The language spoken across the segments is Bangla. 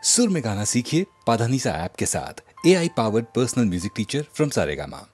सुर में गाना सीखिए पाधानीसा ऐप के साथ। AI powered personal music teacher from Saregama.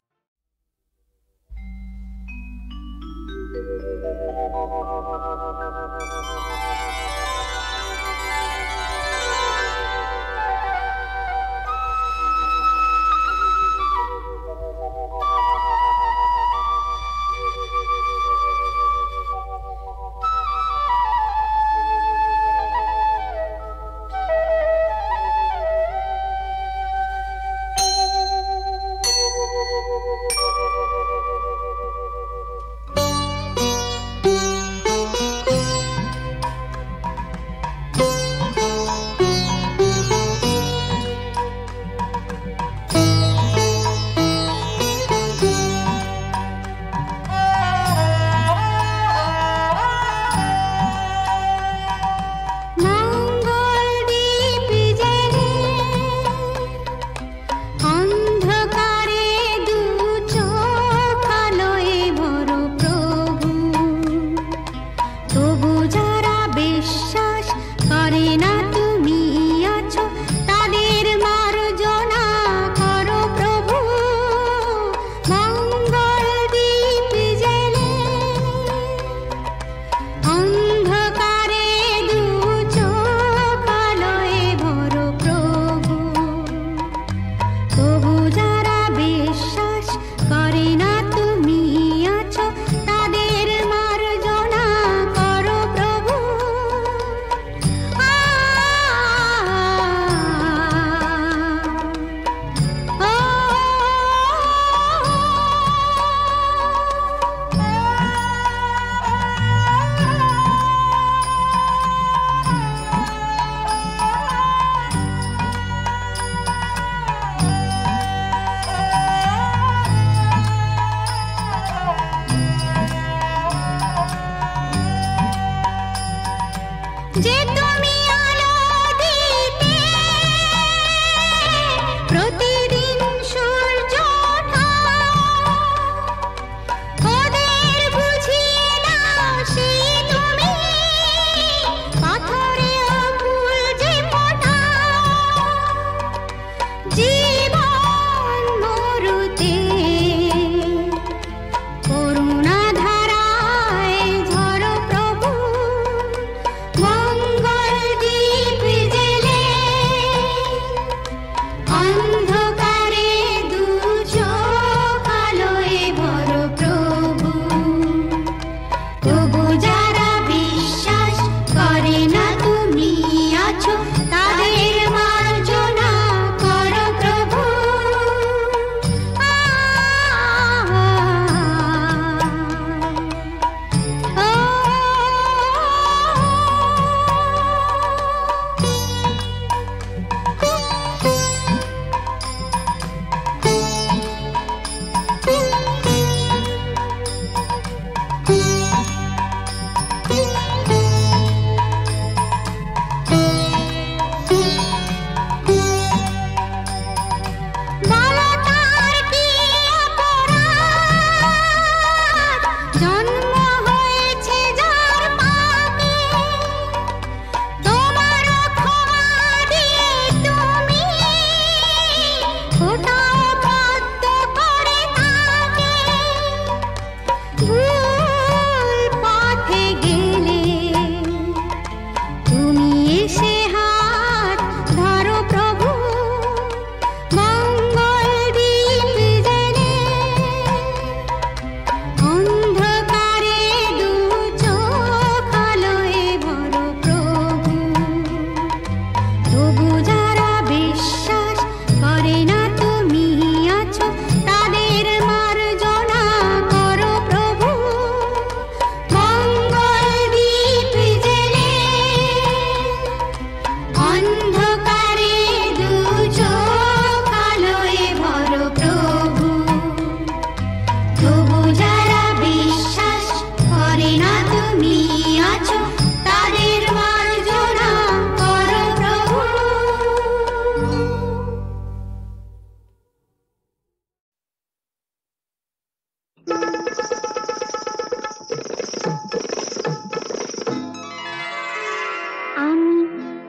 আমি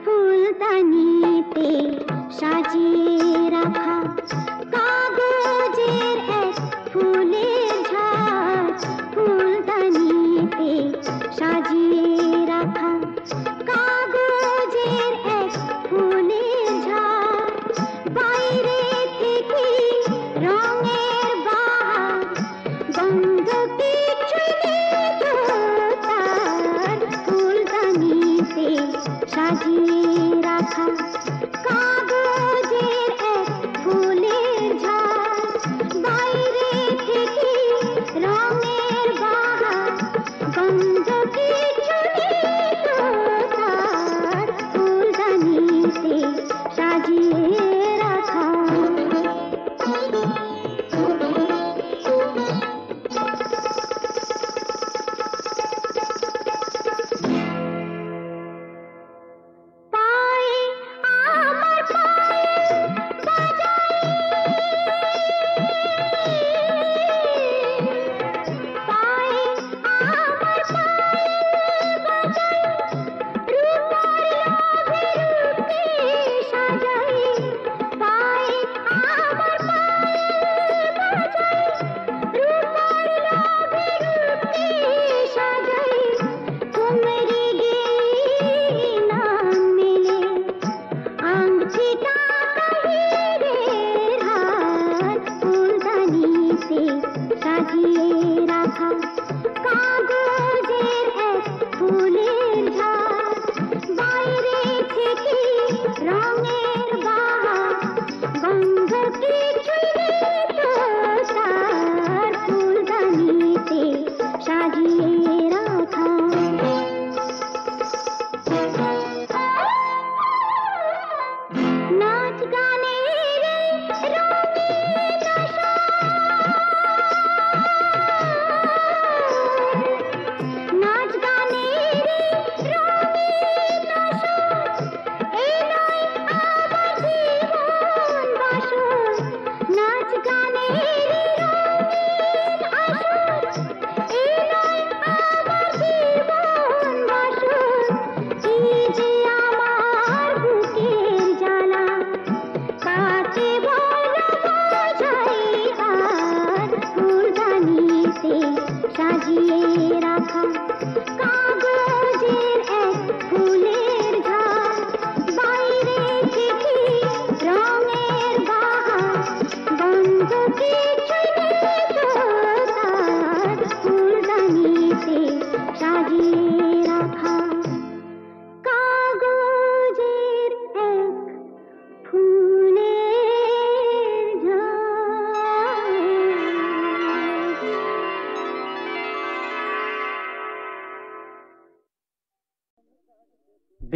ফুলদানি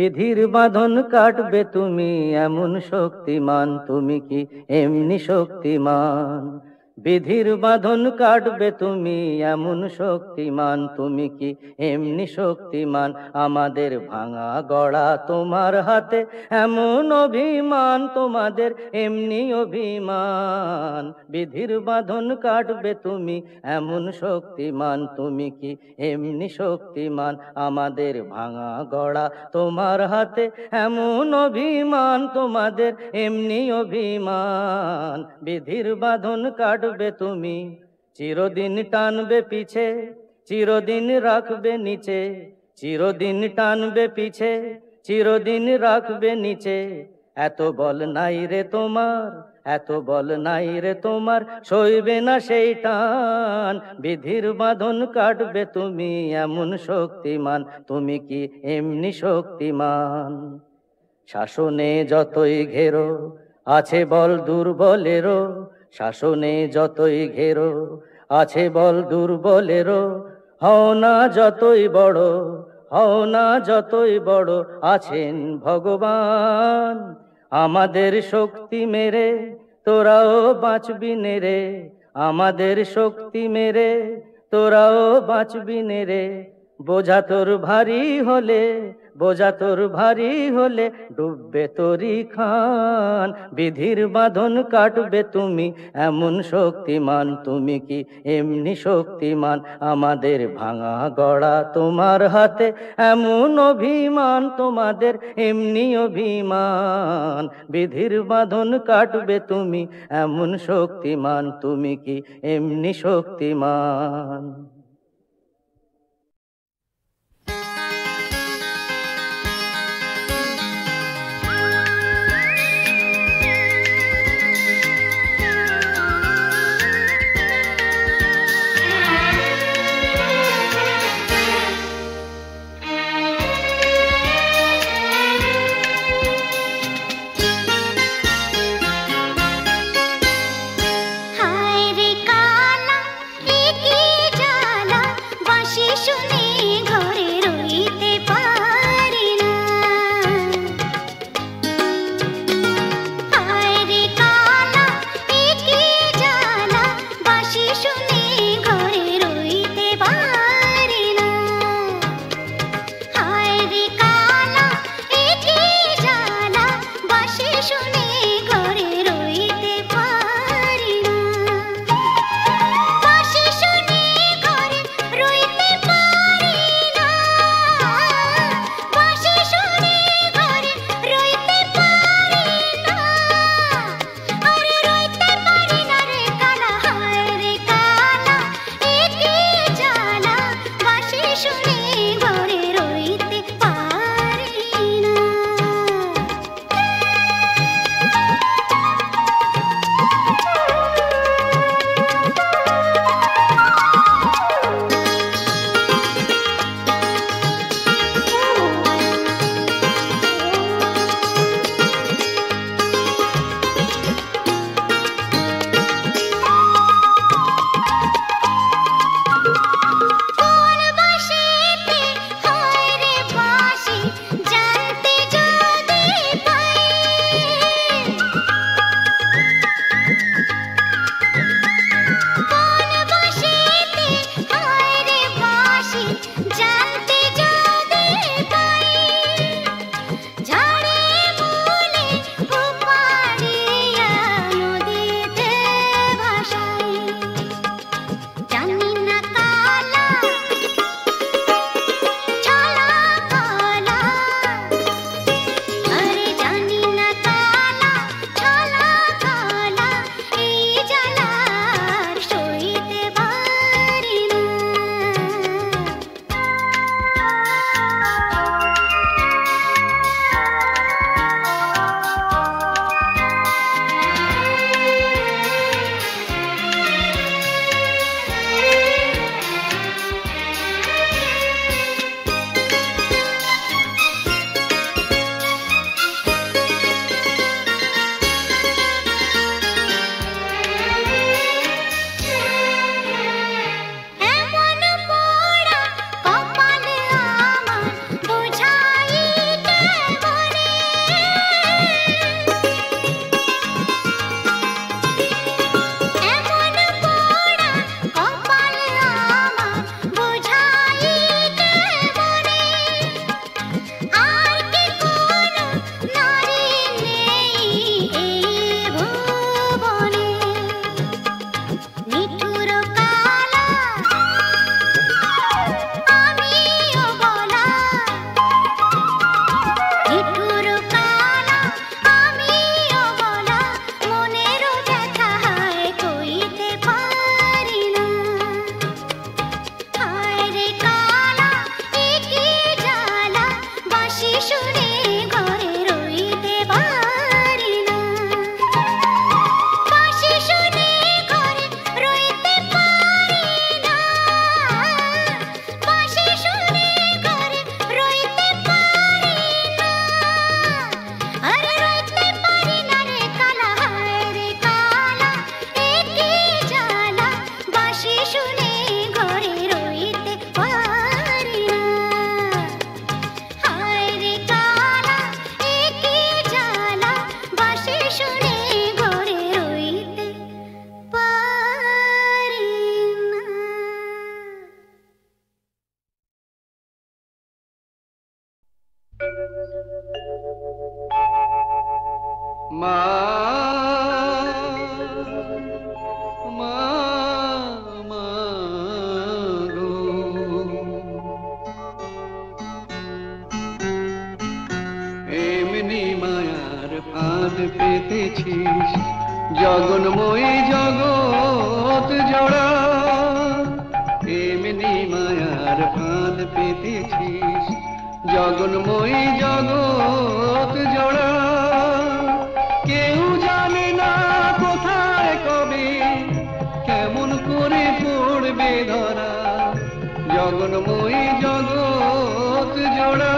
বিধির বাঁধন কাটবে তুমি এমন শক্তিমান, তুমি কি এমনি শক্তিমান? বিধির বাঁধন কাটবে তুমি এমন শক্তিমান, তুমি কি এমনি শক্তিমান? আমাদের ভাঙা গড়া তোমার হাতে এমন অভিমান, তোমাদের এমনি অভিমান। বিধির বাঁধন কাটবে তুমি এমন শক্তিমান, তুমি কি এমনি শক্তিমান? আমাদের ভাঙা গড়া তোমার হাতে এমন অভিমান, তোমাদের এমনি অভিমান। বিধির বাঁধন কাটবে তুমি, চিরদিন টানবে পিছে, চিরদিন রাখবে নিচে, চিরদিন টানবে পিছে, চিরদিন রাখবে নিচে। এত বল নাই রে তোমার, এত বল নাই রে তোমার, সইবে না সেই টান। বিধির বাঁধন কাটবে তুমি এমন শক্তিমান, তুমি কি এমনি শক্তিমান? শাসনে যতই ঘেরো আছে বল দুর্বলেরও, শাসনে যতই ঘেরো আছে বল দুর্বলেরও। হও না যতই বড়, হও না যতই বড়, আছেন ভগবান। আমাদের শক্তি মেরে তোরাও বাঁচবি নে রে, আমাদের শক্তি মেরে তোরাও বাঁচবি নে রে। বোঝা তোর ভারী হলে, বোঝা তোর ভারী হলে ডুববে তোরি খান। বিধির বাঁধন কাটবে তুমি এমন শক্তিমান, তুমি কি এমনি শক্তিমান? আমাদের ভাঙা গড়া তোমার হাতে এমন অভিমান, তোমাদের এমনি অভিমান। বিধির বাঁধন কাটবে তুমি এমন শক্তিমান, তুমি কি এমনি শক্তিমান? মা মা মা গো, এমনি মায়ার ফাঁদ পেতেছিস জগন্ময়ী জগৎ জোড়া, এমনি মায়ার ফাঁদ পেতেছিস জগন্ময়ী জগৎ জোড়া। কেউ জানে না কোথায় কবে কেমন করে পড়বে ধরা জগন্ময়ী জগৎ জোড়া।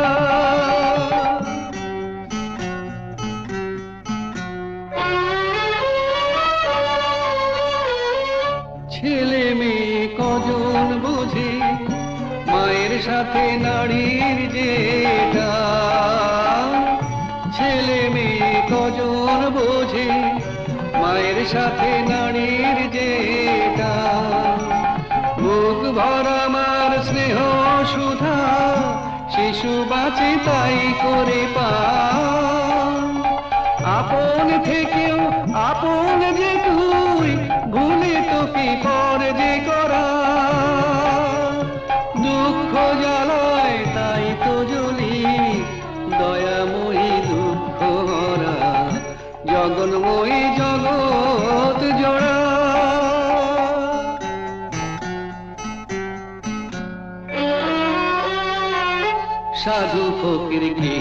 ছেলে মেয়ে কজন বুঝে মায়ের সাথে নারীর যে টান, ছেলে মেয়ে কজন বোঝে মায়ের সাথে নারীর যে টান। বুক ভরা মার স্নেহ সুধা শিশু বাঁচে তাই করে পান। আপন থেকেও আপন যে তুই ভুলে তোকে পর যে করা, দুঃখ জ্বালায় তাই তো জ্বলি দয়াময়ী দুঃখ হরা জগন্ময়ী জগৎ জোড়া। সাধু ফকির কি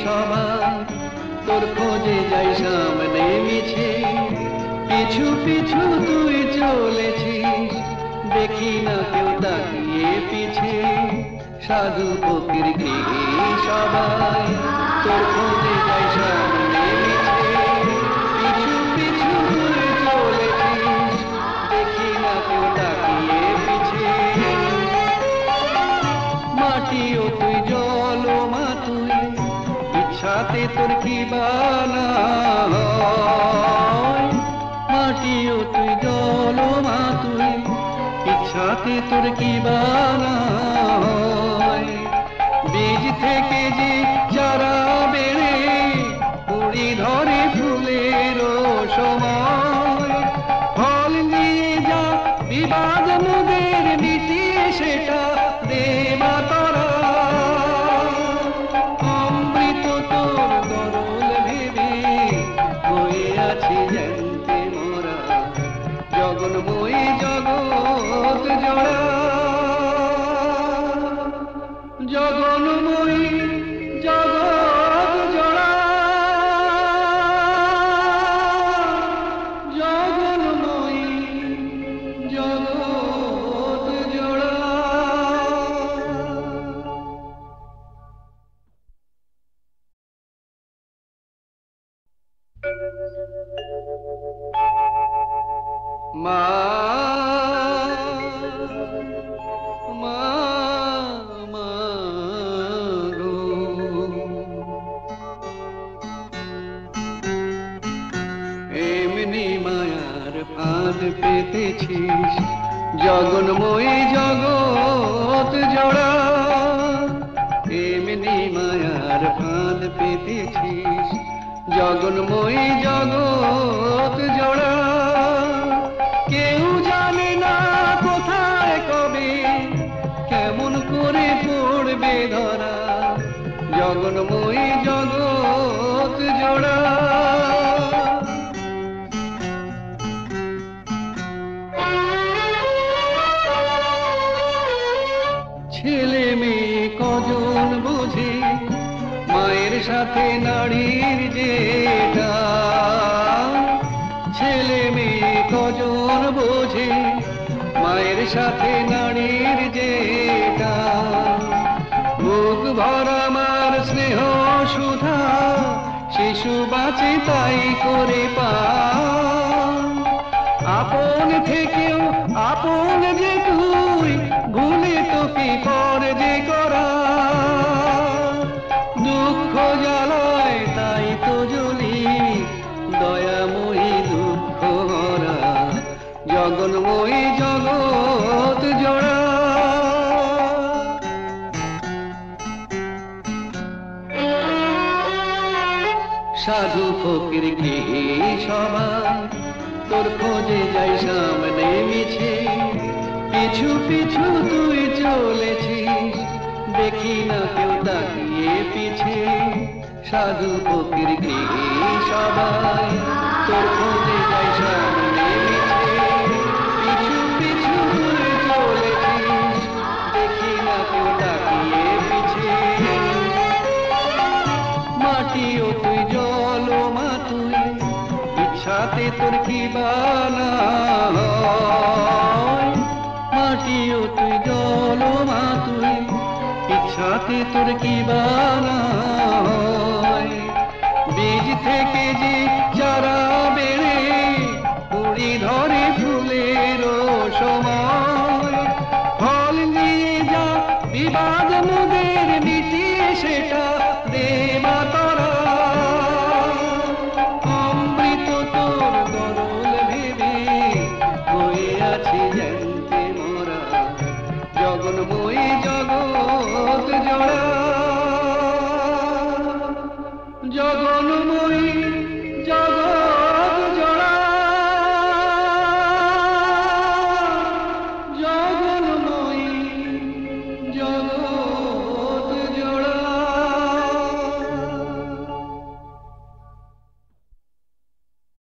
সবাই তোর খোঁজে যাই সামনে মিছে, পিছু পিছু তুই চলেছিস দেখি না কেউ তাকিয়ে পিছে। সাধু ফকির কি সবাই তোর খোঁজে যাই সামনে মিছে, পিছু পিছু তুই চলেছিস দেখি না কেউ তাকিয়ে পিছে। মাটিও তুই জল মা তুই ইচ্ছাতে তোর কি বানা হয়, মাটিও তুই জল মা তুই ইচ্ছাতে তোর কি বানা হয়। বীজ থেকে যে চারা বেড়ে কুড়ি ধরে ফুলের সময়, ফল নিয়ে যা বিবাদ মোদের মিটিয়ে সেটা দেবা তারা। অমৃত তোর গরল ভেবে হয়ে আছি জানতে মোরা জগন্ময়ী জগৎ জোড়া। জগন্ময়ী জগৎ জোড়া, জগন্ময়ী জগৎ জোড়া। মা মা মা গো, এমনি মায়ার ফাঁদ পেতেছিস জগন্ময়ী জগৎ জোড়া, এমনি মায়ার ফাঁদ পেতেছিস জগন্ময়ী জগৎ জোড়া। কেউ জানে না কোথায় কবে কেমন করে পড়বে ধরা জগন্ময়ী জগৎ জোড়া। ছেলে মেয়ে কজন বোঝে মায়ের সাথে নারীর যে টান, ছেলে মেয়ে কজন বোঝে মায়ের সাথে নারীর যে টান। বুক ভরা মার স্নেহ সুধা শিশু বাঁচে তাই করে পান। আপন থেকেও আপন যে তুই ভুলে তোকে পর যে করা, দুঃখ জ্বালায় তাই তো জ্বলি দয়াময়ী দুঃখ হরা জগন্ময়ী জগৎ জোড়া। সাধু ফকির কি সবাই তোর খোঁজে যাই সামনে মিছে পিছু পিছু তুই চলেছিস দেখি না কেউ তাকিয়ে পিছে সাধু ফকির কি সবাই তোর খোঁজে যাই সামনে মিছে পিছু পিছু তুই চলেছিস দেখি না কেউ তাকিয়ে পিছে মাটিও তুই জল মা তুই ইচ্ছাতে তোর কি বানায় মাটিও তুই জল মা তুই ইচ্ছাতে তোর কি বানায় বীজ থেকে যে চারা বেড়ে কুড়ি ধরে ফুলের সময়